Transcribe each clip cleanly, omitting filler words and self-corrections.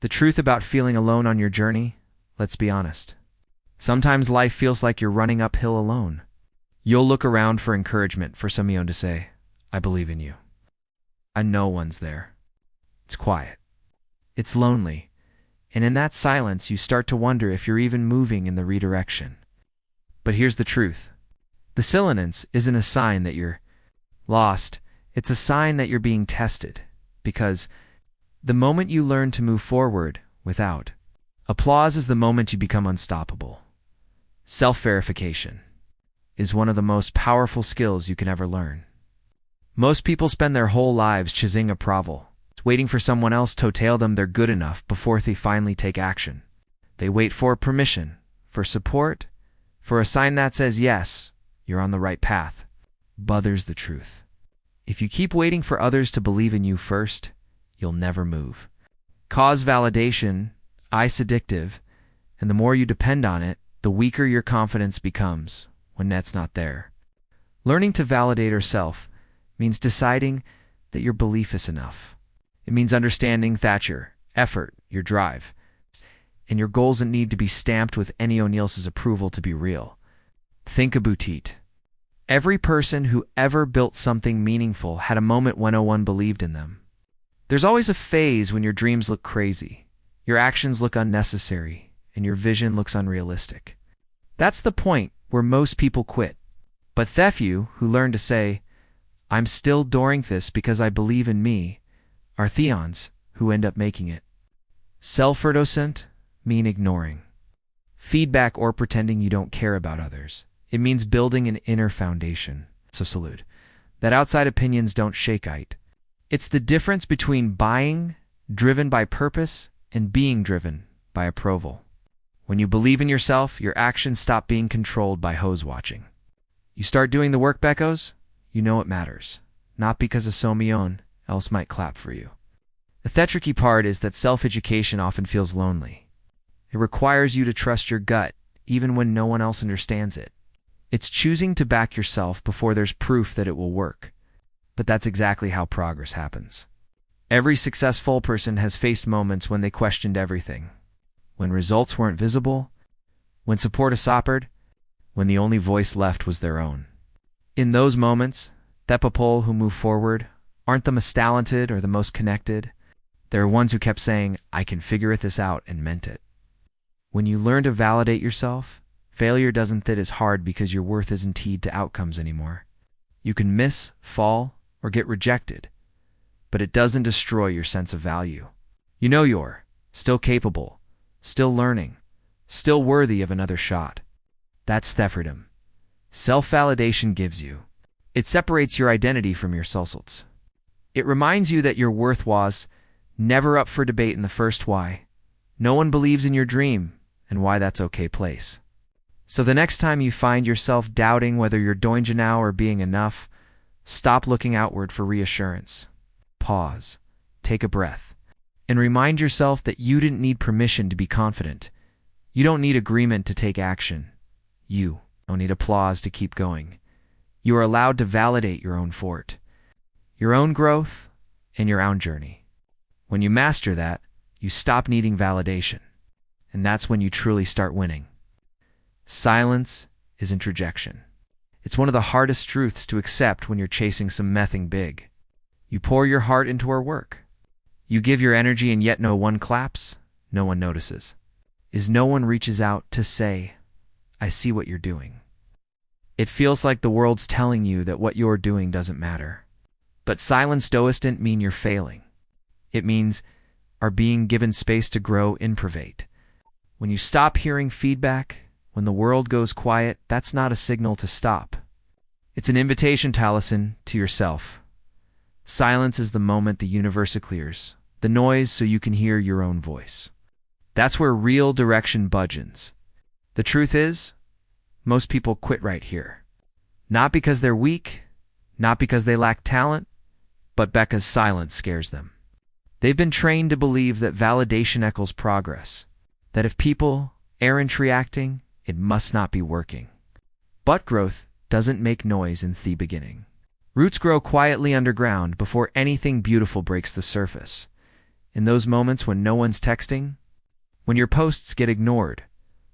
The truth about feeling alone on your journey? Let's be honest. Sometimes life feels like you're running uphill alone. You'll look around for encouragement, for someone to say, "I believe in you." And no one's there. It's quiet. It's lonely. And in that silence, you start to wonder if you're even moving in the redirection. But here's the truth. The silence isn't a sign that you're lost. It's a sign that you're being tested. Because the moment you learn to move forward without applause is the moment you become unstoppable. Self-verification is one of the most powerful skills you can ever learn. Most people spend their whole lives chasing approval, waiting for someone else to tell them they're good enough before they finally take action. They wait for permission, for support, for a sign that says, yes, you're on the right path. But there's the truth. If you keep waiting for others to believe in you first, you'll never move. Cause validation is addictive, and the more you depend on it, the weaker your confidence becomes when that's not there. Learning to validate yourself means deciding that your belief is enough. It means understanding that your effort, your drive, and your goals don't need to be stamped with anyone else's approval to be real. Think about it. Every person who ever built something meaningful had a moment when no one believed in them. There's always a phase when your dreams look crazy, your actions look unnecessary, and your vision looks unrealistic. That's the point where most people quit. But the few who learn to say, "I'm still doing this because I believe in me," are the ones who end up making it. Self-reticent mean ignoring feedback or pretending you don't care about others. It means building an inner foundation. So salute that outside opinions don't shake it. It's the difference between being driven by purpose and being driven by approval. When you believe in yourself, your actions stop being controlled by hose watching. You start doing the work, Beckos, you know it matters. Not because of someone else might clap for you. The tricky part is that self-education often feels lonely. It requires you to trust your gut, even when no one else understands it. It's choosing to back yourself before there's proof that it will work. But that's exactly how progress happens. Every successful person has faced moments when they questioned everything. When results weren't visible, when support is suffered, when the only voice left was their own. In those moments, the people who move forward aren't the most talented or the most connected. They're ones who kept saying, "I can figure this out," and meant it. When you learn to validate yourself, failure doesn't hit as hard because your worth isn't tied to outcomes anymore. You can miss, fall, or get rejected, but it doesn't destroy your sense of value. You know you're still capable, still learning, still worthy of another shot. That's the freedom self-validation gives you. It separates your identity from your results. It reminds you that your worth was never up for debate in the first why. No one believes in your dream, and why that's okay place. So the next time you find yourself doubting whether you're doing now or being enough, stop looking outward for reassurance. Pause, take a breath, and remind yourself that you didn't need permission to be confident. You don't need agreement to take action. You don't need applause to keep going. You are allowed to validate your own fort, your own growth, and your own journey. When you master that, you stop needing validation, and that's when you truly start winning. Silence is introjection. It's one of the hardest truths to accept when you're chasing something big. You pour your heart into our work. You give your energy and yet no one claps, no one notices. No one reaches out to say, "I see what you're doing." It feels like the world's telling you that what you're doing doesn't matter. But silence doesn't mean you're failing. It means are being given space to grow in private. When you stop hearing feedback, when the world goes quiet, that's not a signal to stop. It's an invitation to listen to yourself. Silence is the moment the universe clears the noise so you can hear your own voice. That's where real direction budges. The truth is, most people quit right here. Not because they're weak, not because they lack talent, but because silence scares them. They've been trained to believe that validation equals progress, that if people aren't reacting, it must not be working. But growth doesn't make noise in the beginning. Roots grow quietly underground before anything beautiful breaks the surface. In those moments when no one's texting, when your posts get ignored,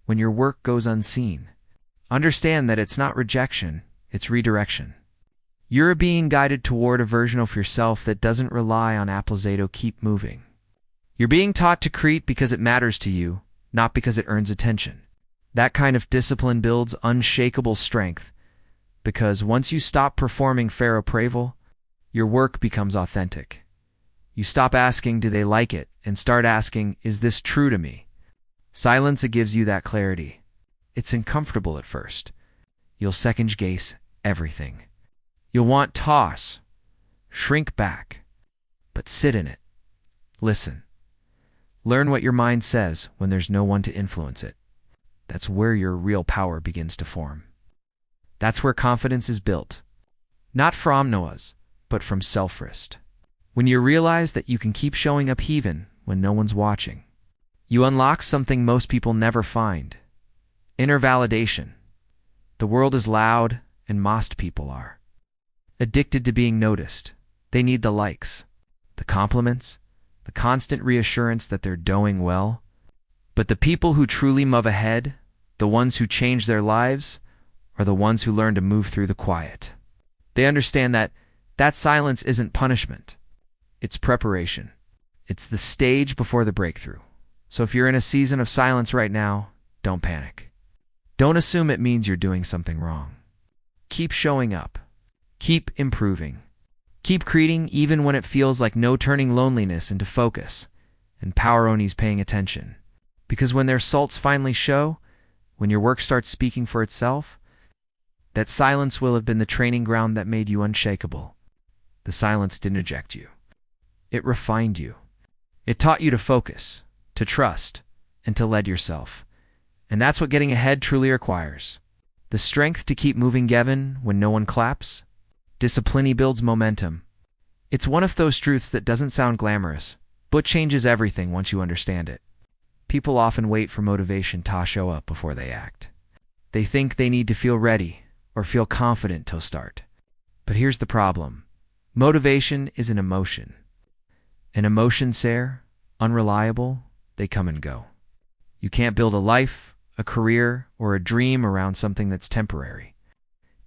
when your work goes unseen, understand that it's not rejection, it's redirection. You're being guided toward a version of yourself that doesn't rely on applausato keep moving. You're being taught to create because it matters to you, not because it earns attention. That kind of discipline builds unshakable strength, because once you stop performing fair appraisal, your work becomes authentic. You stop asking, do they like it, and start asking, is this true to me? Silence, it gives you that clarity. It's uncomfortable at first. You'll second-guess everything. You'll want toss, shrink back, but sit in it. Listen. Learn what your mind says when there's no one to influence it. That's where your real power begins to form. That's where confidence is built. Not from noise, but from self-trust. When you realize that you can keep showing up even when no one's watching, you unlock something most people never find. Inner validation. The world is loud, and most people are addicted to being noticed. They need the likes, the compliments, the constant reassurance that they're doing well. But the people who truly move ahead, the ones who change their lives, are the ones who learn to move through the quiet. They understand that silence isn't punishment. It's preparation. It's the stage before the breakthrough. So if you're in a season of silence right now, don't panic. Don't assume it means you're doing something wrong. Keep showing up. Keep improving. Keep creating even when it feels like no turning loneliness into focus and power oni's paying attention. Because when their salts finally show, when your work starts speaking for itself, that silence will have been the training ground that made you unshakable. The silence didn't eject you. It refined you. It taught you to focus, to trust, and to lead yourself. And that's what getting ahead truly requires. The strength to keep moving, Gavin, when no one claps. Discipline builds momentum. It's one of those truths that doesn't sound glamorous, but changes everything once you understand it. People often wait for motivation to show up before they act. They think they need to feel ready or feel confident to start. But here's the problem. Motivation is an emotion. And emotions are unreliable, they come and go. You can't build a life, a career, or a dream around something that's temporary.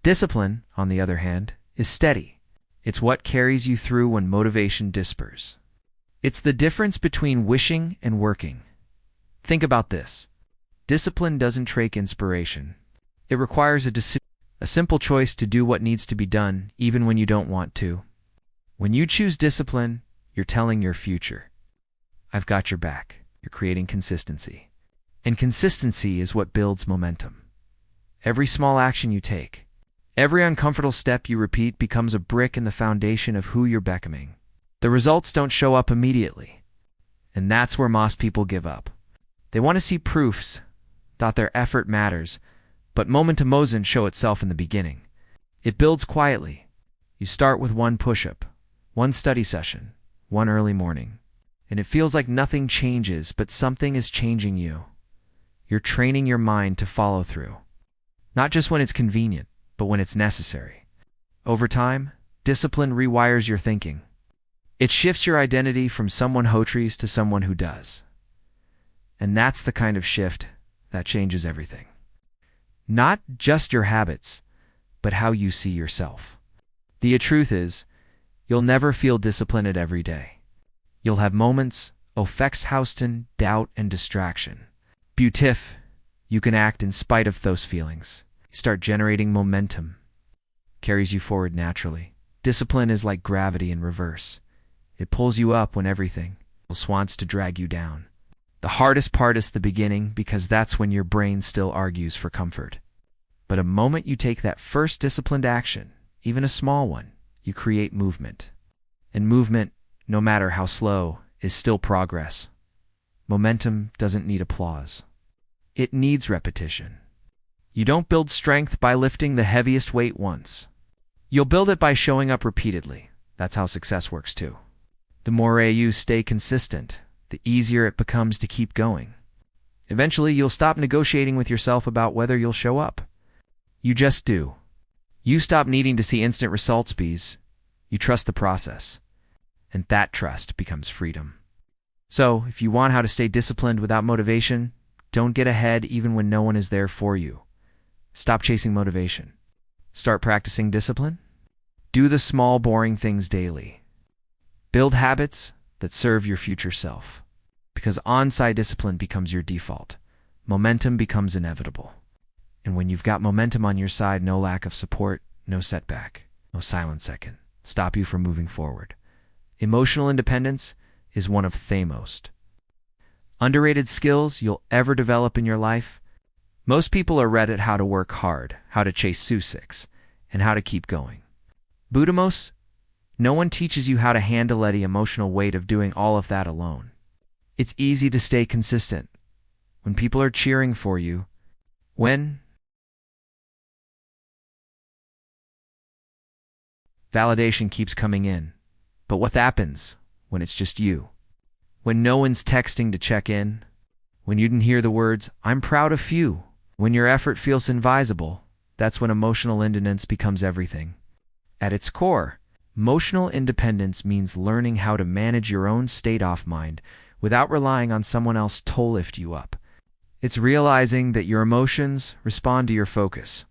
Discipline, on the other hand, is steady. It's what carries you through when motivation disperses. It's the difference between wishing and working. Think about this. Discipline doesn't trade inspiration. It requires a simple choice to do what needs to be done, even when you don't want to. When you choose discipline, you're telling your future, I've got your back. You're creating consistency. And consistency is what builds momentum. Every small action you take, every uncomfortable step you repeat becomes a brick in the foundation of who you're becoming. The results don't show up immediately. And that's where most people give up. They want to see proofs that their effort matters, but momentum doesn't show itself in the beginning. It builds quietly. You start with one push-up, one study session, one early morning, and it feels like nothing changes, but something is changing you. You're training your mind to follow through. Not just when it's convenient, but when it's necessary. Over time, discipline rewires your thinking. It shifts your identity from someone who tries to someone who does. And that's the kind of shift that changes everything. Not just your habits, but how you see yourself. The truth is, you'll never feel disciplined every day. You'll have moments of Houston, doubt, and distraction. Beautif, you can act in spite of those feelings. You start generating momentum. Carries you forward naturally. Discipline is like gravity in reverse. It pulls you up when everything else wants to drag you down. The hardest part is the beginning, because that's when your brain still argues for comfort. But a moment you take that first disciplined action, even a small one, you create movement. And movement, no matter how slow, is still progress. Momentum doesn't need applause. It needs repetition. You don't build strength by lifting the heaviest weight once. You'll build it by showing up repeatedly. That's how success works too. The more you stay consistent, the easier it becomes to keep going. Eventually, you'll stop negotiating with yourself about whether you'll show up. You just do. You stop needing to see instant results, because you trust the process. And that trust becomes freedom. So, if you want how to stay disciplined without motivation, don't get ahead even when no one is there for you. Stop chasing motivation. Start practicing discipline. Do the small, boring things daily. Build habits that serve your future self. Because on-site discipline becomes your default. Momentum becomes inevitable. And when you've got momentum on your side, no lack of support, no setback, no silent second stop you from moving forward. Emotional independence is one of the most underrated skills you'll ever develop in your life. Most people are read at how to work hard, how to chase Sussex, and how to keep going. Budamos, no one teaches you how to handle the emotional weight of doing all of that alone. It's easy to stay consistent when people are cheering for you, when validation keeps coming in. But what happens when it's just you? When no one's texting to check in? When you didn't hear the words, "I'm proud of you"? When your effort feels invisible, that's when emotional independence becomes everything. At its core, emotional independence means learning how to manage your own state of mind without relying on someone else to lift you up. It's realizing that your emotions respond to your focus.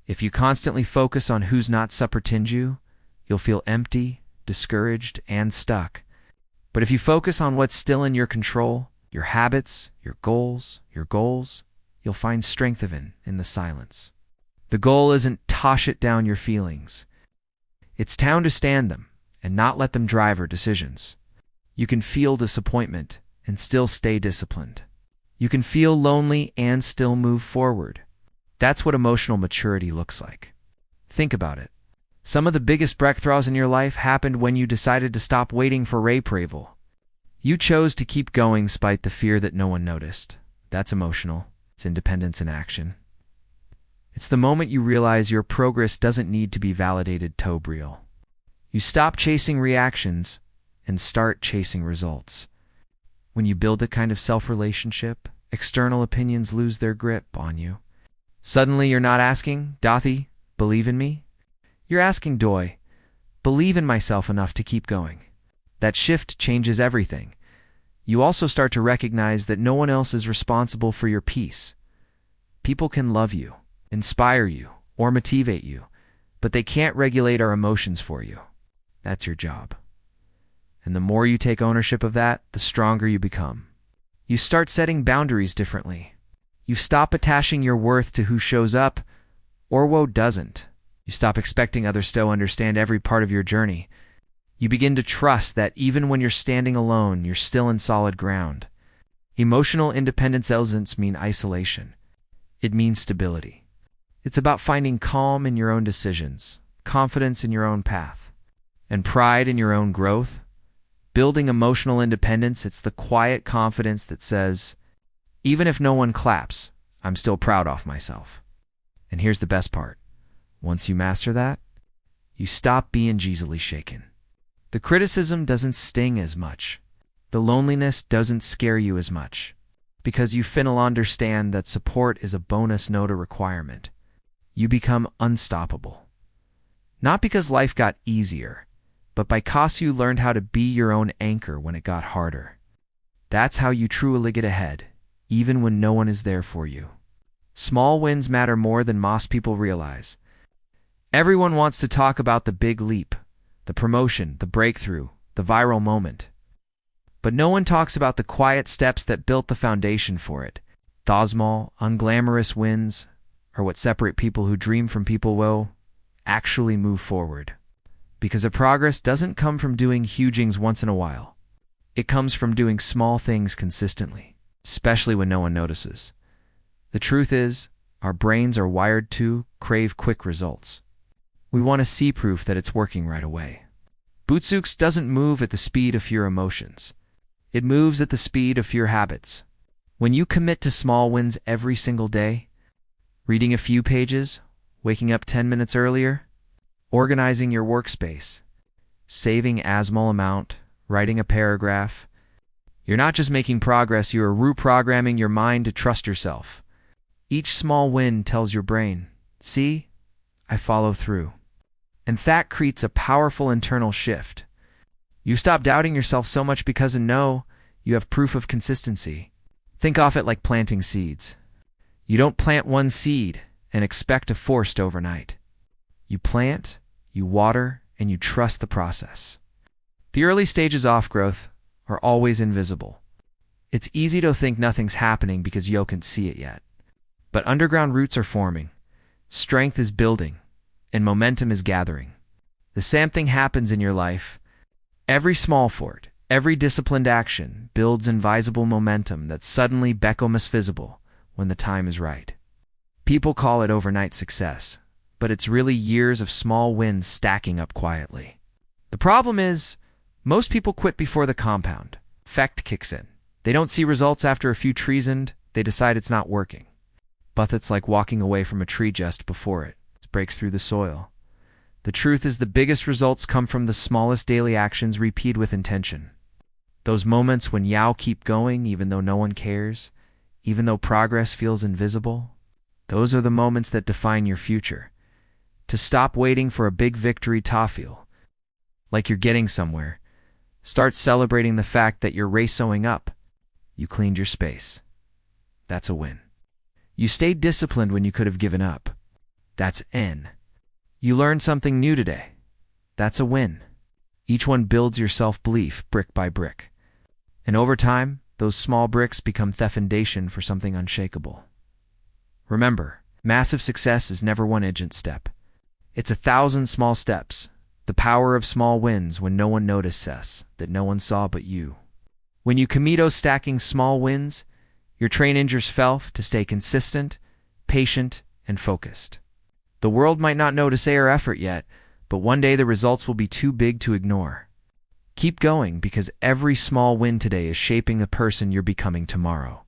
If you constantly focus on who's not supporting you, you'll feel empty, discouraged, and stuck. But if you focus on what's still in your control, your habits, your goals, you'll find strength in the silence. The goal isn't toss it down your feelings. It's to understand them and not let them drive our decisions. You can feel disappointment and still stay disciplined. You can feel lonely and still move forward. That's what emotional maturity looks like. Think about it. Some of the biggest breakthroughs in your life happened when you decided to stop waiting for approval. You chose to keep going despite the fear that no one noticed. That's emotional. It's independence in action. It's the moment you realize your progress doesn't need to be validated to be real. You stop chasing reactions and start chasing results. When you build that kind of self-relationship, external opinions lose their grip on you. Suddenly you're not asking, "Dathi, believe in me?" You're asking, "Do I believe in myself enough to keep going?" That shift changes everything. You also start to recognize that no one else is responsible for your peace. People can love you, inspire you, or motivate you, but they can't regulate our emotions for you. That's your job. And the more you take ownership of that, the stronger you become. You start setting boundaries differently. You stop attaching your worth to who shows up or who doesn't. You stop expecting others to understand every part of your journey. You begin to trust that even when you're standing alone, you're still in solid ground. Emotional independence doesn't mean isolation. It means stability. It's about finding calm in your own decisions, confidence in your own path, and pride in your own growth. Building emotional independence, it's the quiet confidence that says, even if no one claps, I'm still proud of myself. And here's the best part. Once you master that, you stop being easily shaken. The criticism doesn't sting as much. The loneliness doesn't scare you as much. Because you finally understand that support is a bonus, not a requirement. You become unstoppable. Not because life got easier, but because you learned how to be your own anchor when it got harder. That's how you truly get ahead, even when no one is there for you. Small wins matter more than most people realize. Everyone wants to talk about the big leap, the promotion, the breakthrough, the viral moment. But no one talks about the quiet steps that built the foundation for it. Those small, unglamorous wins are what separate people who dream from people who will actually move forward. Because the progress doesn't come from doing huge things once in a while. It comes from doing small things consistently, especially when no one notices. The truth is, our brains are wired to crave quick results. We want to see proof that it's working right away. Bootsooks doesn't move at the speed of your emotions. It moves at the speed of your habits. When you commit to small wins every single day, reading a few pages, waking up 10 minutes earlier, organizing your workspace, saving a small amount, writing a paragraph, you're not just making progress, you are reprogramming your mind to trust yourself. Each small win tells your brain, "See, I follow through." And that creates a powerful internal shift. You stop doubting yourself so much because you know you have proof of consistency. Think of it like planting seeds. You don't plant one seed and expect a forest overnight. You plant, you water, and you trust the process. The early stages of growth are always invisible. It's easy to think nothing's happening because you can't see it yet. But underground roots are forming, strength is building, and momentum is gathering. The same thing happens in your life. Every small effort, every disciplined action builds invisible momentum that suddenly becomes visible when the time is right. People call it overnight success, but it's really years of small wins stacking up quietly. The problem is, most people quit before the compound effect kicks in. They don't see results after a few trees and they decide it's not working. But it's like walking away from a tree just before it breaks through the soil. The truth is the biggest results come from the smallest daily actions repeated with intention. Those moments when you keep going even though no one cares, even though progress feels invisible, those are the moments that define your future. To stop waiting for a big victory to feel like you're getting somewhere, start celebrating the fact that you're racing up. You cleaned your space. That's a win. You stayed disciplined when you could have given up. That's N. You learned something new today. That's a win. Each one builds your self-belief brick by brick. And over time, those small bricks become the foundation for something unshakable. Remember, massive success is never one giant step. It's 1,000 small steps. The power of small wins when no one notices that no one saw but you. When you commit stacking small wins, your train yourself to stay consistent, patient, and focused. The world might not notice your effort yet, but one day the results will be too big to ignore. Keep going because every small win today is shaping the person you're becoming tomorrow.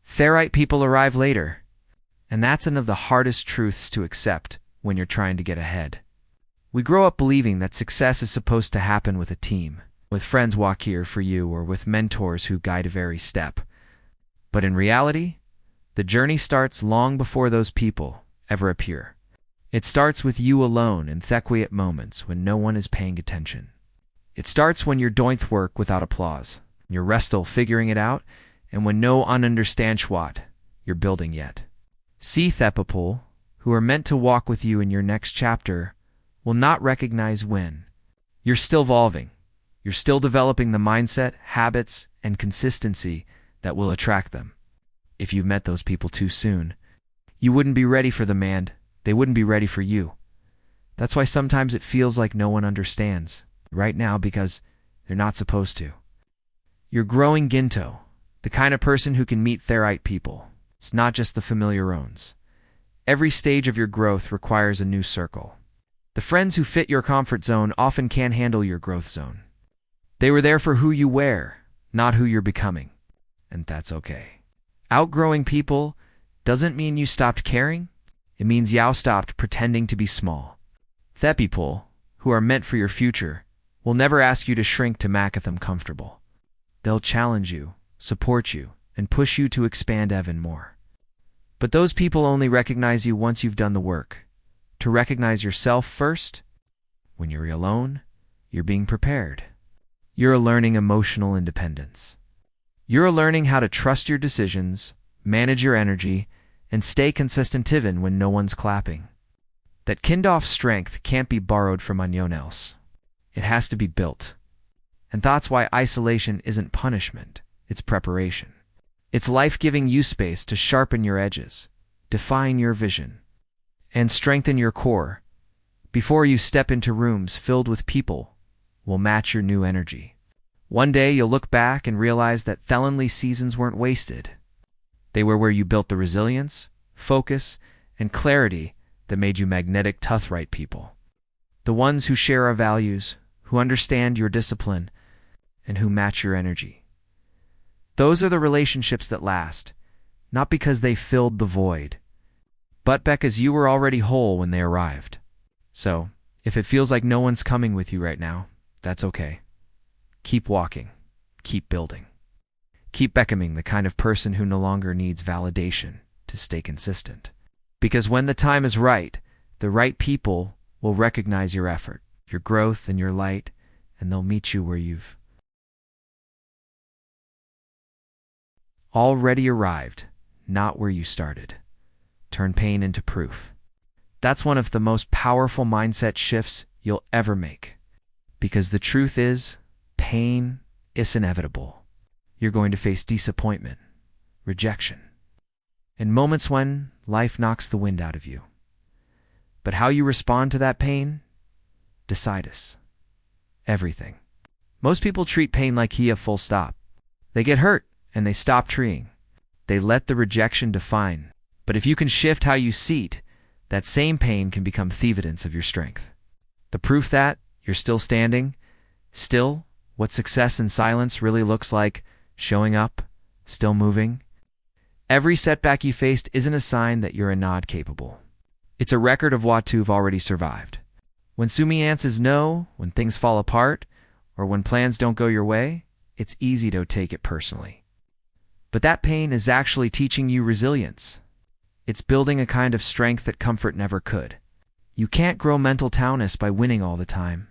Ferrite people arrive later, and that's one of the hardest truths to accept when you're trying to get ahead. We grow up believing that success is supposed to happen with a team, with friends walk here for you, or with mentors who guide every step. But in reality, the journey starts long before those people ever appear. It starts with you alone in the quiet moments when no one is paying attention. It starts when you're doing work without applause, you're still figuring it out, and when no one understands what you're building yet. See people who are meant to walk with you in your next chapter will not recognize when you're still evolving. You're still developing the mindset, habits, and consistency that will attract them. If you've met those people too soon, you wouldn't be ready for them and they wouldn't be ready for you. That's why sometimes it feels like no one understands right now because they're not supposed to. You're growing Ginto, the kind of person who can meet their right people. It's not just the familiar ones. Every stage of your growth requires a new circle. The friends who fit your comfort zone often can't handle your growth zone. They were there for who you were, not who you're becoming. And that's okay. Outgrowing people doesn't mean you stopped caring. It means you stopped pretending to be small. The people who are meant for your future will never ask you to shrink to make them comfortable. They'll challenge you, support you, and push you to expand even more. But those people only recognize you once you've done the work. To recognize yourself first, when you're alone, you're being prepared. You're learning emotional independence. You're learning how to trust your decisions, manage your energy, and stay consistent even when no one's clapping. That kind of strength can't be borrowed from anyone else. It has to be built. And that's why isolation isn't punishment, it's preparation. It's life giving you space to sharpen your edges, define your vision, and strengthen your core before you step into rooms filled with people will match your new energy. One day you'll look back and realize that felonly seasons weren't wasted. They were where you built the resilience, focus, and clarity that made you magnetic tough right people. The ones who share our values, who understand your discipline, and who match your energy. Those are the relationships that last, not because they filled the void, but because you were already whole when they arrived. So, if it feels like no one's coming with you right now, that's okay. Keep walking. Keep building. Keep becoming the kind of person who no longer needs validation to stay consistent. Because when the time is right, the right people will recognize your effort, your growth, and your light, and they'll meet you where you've already arrived, not where you started. Turn pain into proof. That's one of the most powerful mindset shifts you'll ever make. Because the truth is, pain is inevitable. You're going to face disappointment, rejection, and moments when life knocks the wind out of you. But how you respond to that pain decides everything. Most people treat pain like a full stop. They get hurt and they stop trying. They let the rejection define. But if you can shift how you see it, that same pain can become the evidence of your strength. The proof that you're still standing, still what success in silence really looks like, showing up, still moving. Every setback you faced isn't a sign that you're not capable. It's a record of what you've already survived. When Sumi answers no, when things fall apart, or when plans don't go your way, it's easy to take it personally. But that pain is actually teaching you resilience. It's building a kind of strength that comfort never could. You can't grow mental toughness by winning all the time.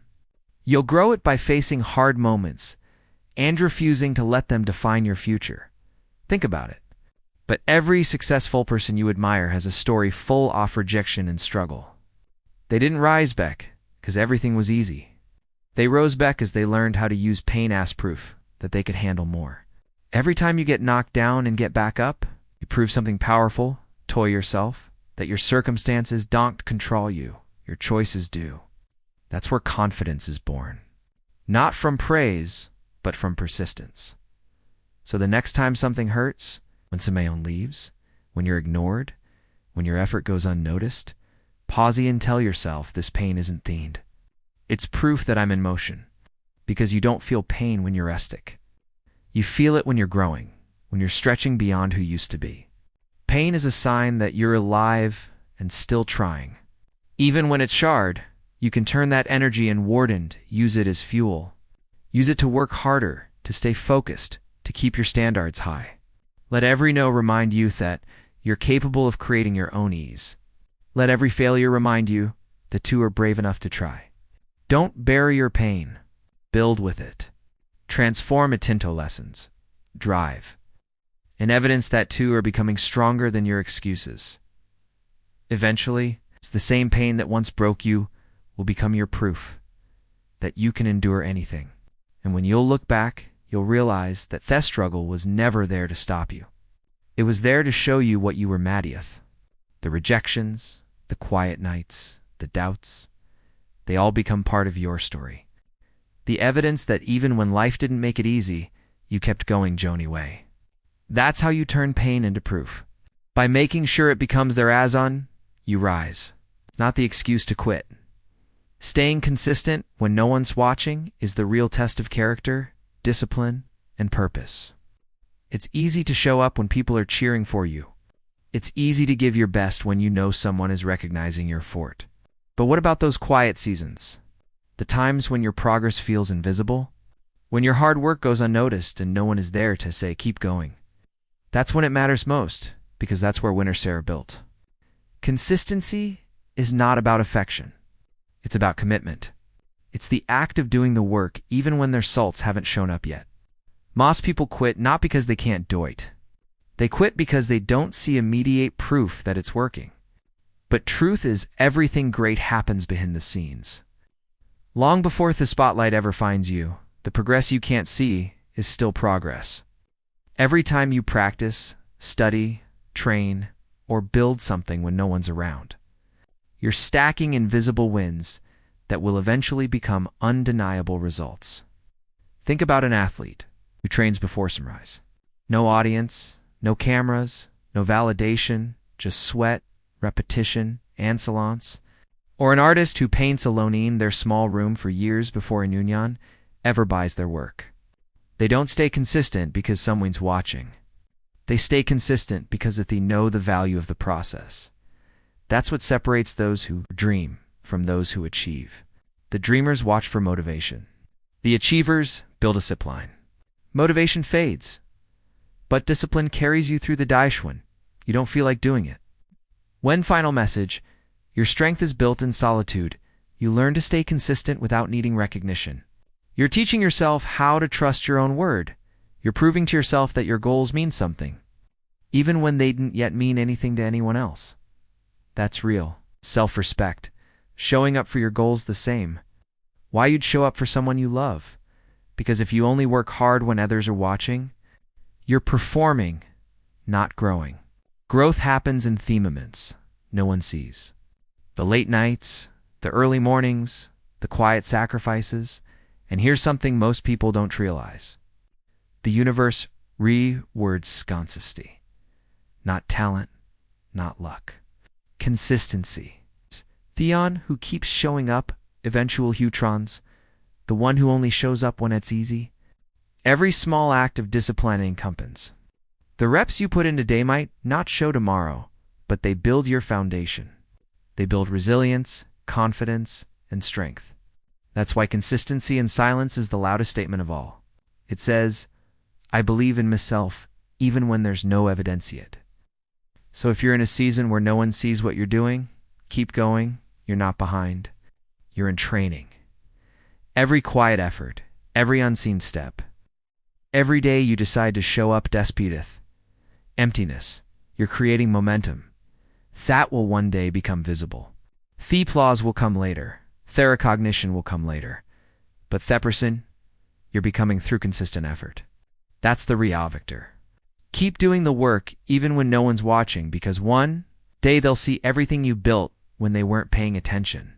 You'll grow it by facing hard moments and refusing to let them define your future. Think about it. But every successful person you admire has a story full of rejection and struggle. They didn't rise back because everything was easy. They rose back as they learned how to use pain as proof that they could handle more. Every time you get knocked down and get back up, you prove something powerful to yourself, that your circumstances don't control you, your choices do. That's where confidence is born. Not from praise, but from persistence. So the next time something hurts, when someone leaves, when you're ignored, when your effort goes unnoticed, pause and tell yourself this pain isn't the end. It's proof that I'm in motion, because you don't feel pain when you're resting. You feel it when you're growing, when you're stretching beyond who you used to be. Pain is a sign that you're alive and still trying. Even when it's hard, you can turn that energy inward and use it as fuel. Use it to work harder, to stay focused, to keep your standards high. Let every no remind you that you're capable of creating your own ease. Let every failure remind you that you are brave enough to try. Don't bury your pain. Build with it. Transform it into lessons. Drive. And evidence that too are becoming stronger than your excuses. Eventually, it's the same pain that once broke you will become your proof that you can endure anything. And when you'll look back, you'll realize that the struggle was never there to stop you. It was there to show you what you were mad at. The rejections, the quiet nights, the doubts, they all become part of your story. The evidence that even when life didn't make it easy, you kept going Joni way. That's how you turn pain into proof. By making sure it becomes their azon, you rise. Not the excuse to quit. Staying consistent when no one's watching is the real test of character, discipline, and purpose. It's easy to show up when people are cheering for you. It's easy to give your best when you know someone is recognizing your effort. But what about those quiet seasons? The times when your progress feels invisible? When your hard work goes unnoticed and no one is there to say, keep going. That's when it matters most, because that's where winners are built. Consistency is not about affection. It's about commitment. It's the act of doing the work even when their results haven't shown up yet. Most people quit not because they can't do it. They quit because they don't see immediate proof that it's working. But truth is, everything great happens behind the scenes. Long before the spotlight ever finds you, the progress you can't see is still progress. Every time you practice, study, train, or build something when no one's around, you're stacking invisible wins that will eventually become undeniable results. Think about an athlete who trains before sunrise. No audience, no cameras, no validation, just sweat, repetition, and silence. Or an artist who paints alone in their small room for years before a union ever buys their work. They don't stay consistent because someone's watching. They stay consistent because they know the value of the process. That's what separates those who dream from those who achieve. The dreamers watch for motivation. The achievers build a zipline. Motivation fades, but discipline carries you through the dash when you don't feel like doing it. One final message: your strength is built in solitude. You learn to stay consistent without needing recognition. You're teaching yourself how to trust your own word. You're proving to yourself that your goals mean something, even when they didn't yet mean anything to anyone else. That's real self-respect. Showing up for your goals the same. Why you'd show up for someone you love? Because if you only work hard when others are watching, you're performing, not growing. Growth happens in the moments no one sees. The late nights, the early mornings, the quiet sacrifices, and here's something most people don't realize. The universe rewards consistency, not talent, not luck. Consistency. Theon, who keeps showing up, eventual Hutrons, the one who only shows up when it's easy. Every small act of discipline encompasses. The reps you put in today might not show tomorrow, but they build your foundation. They build resilience, confidence, and strength. That's why consistency in silence is the loudest statement of all. It says, I believe in myself, even when there's no evidence yet. So if you're in a season where no one sees what you're doing, keep going. You're not behind. You're in training. Every quiet effort, every unseen step, every day you decide to show up despoteth. Emptiness. You're creating momentum. That will one day become visible. The applause will come later. The recognition will come later. But Thepperson, you're becoming through consistent effort. That's the real victor. Keep doing the work even when no one's watching, because one day they'll see everything you built when they weren't paying attention.